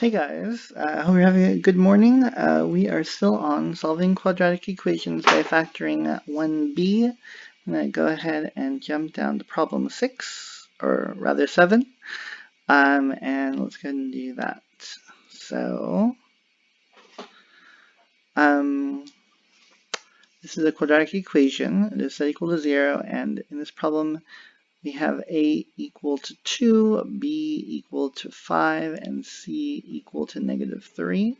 Hey guys, hope you're having a good morning. We are still on solving quadratic equations by factoring 1b. I'm going to go ahead and jump down to problem 6, or rather 7, and let's go ahead and do that. So, um, this is a quadratic equation. It is set equal to 0, and in this problem, we have a equal to 2, b equal to 5, and c equal to -3.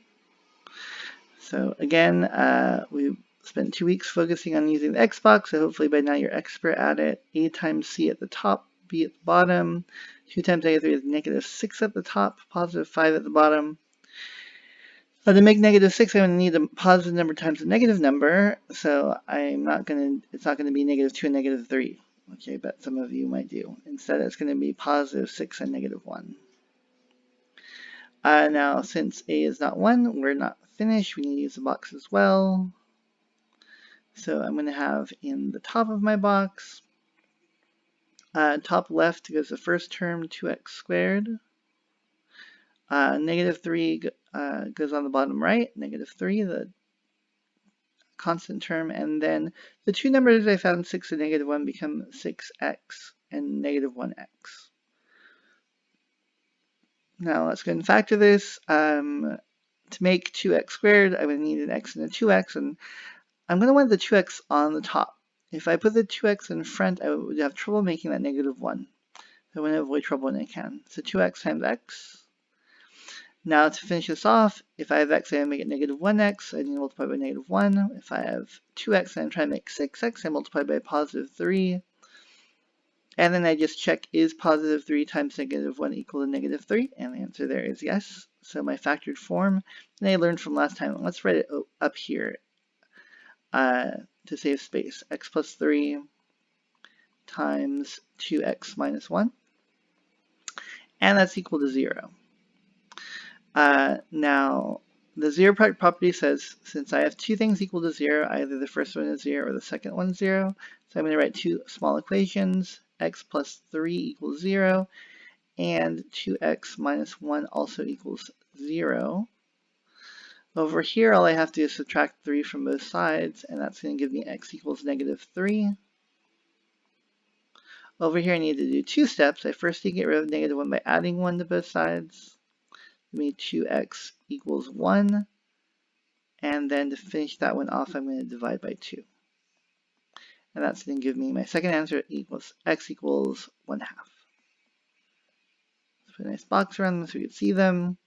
So again, we spent 2 weeks focusing on using the Xbox, so hopefully by now you're expert at it. A times C at the top, B at the bottom. 2 times -3 is -6 at the top, positive 5 at the bottom. To make -6, I'm going to need a positive number times a negative number, so it's not going to be -2 and -3, which I bet some of you might do. Instead, it's going to be positive 6 and -1. Now, since A is not 1, we're not finished. We need to use the box as well. So I'm going to have in the top of my box, top left goes the first term, 2x squared. -3 goes on the bottom right, -3, the constant term. And then the two numbers I found, 6 and -1, become 6x and -1x. Now let's go ahead and factor this. To make 2x squared, I'm going to need an x and a 2x, and I'm going to want the 2x on the top. If I put the 2x in front, I would have trouble making that -1. So I want to avoid trouble when I can. So 2x times x. Now to finish this off, if I have x, I make it -1x. I need to multiply by -1. If I have 2x and I'm trying to make 6x, I multiply by +3. And then I just check, is +3 times -1 equal to -3? And the answer there is yes. So my factored form, and I learned from last time, let's write it up here to save space. X plus 3 times 2x minus 1. And that's equal to 0. Now, the zero product property says since I have two things equal to 0, either the first one is 0 or the second one is 0. So I'm going to write two small equations. X plus 3 equals 0, and 2x minus 1 also equals 0. Over here, all I have to do is subtract 3 from both sides, and that's going to give me x equals -3. Over here, I need to do two steps. I first need to get rid of -1 by adding 1 to both sides. Give me 2x equals 1. And then to finish that one off, I'm going to divide by 2. And that's going to give me my second answer equals x equals 1/2. Let's put a nice box around them so we can see them.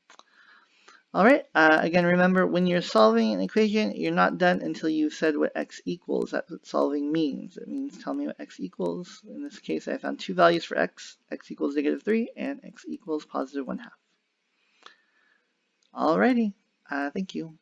All right, again, remember when you're solving an equation, you're not done until you've said what x equals. That's what solving means. It means tell me what x equals. In this case, I found two values for x. X equals -3 and x equals +1/2. All righty, thank you.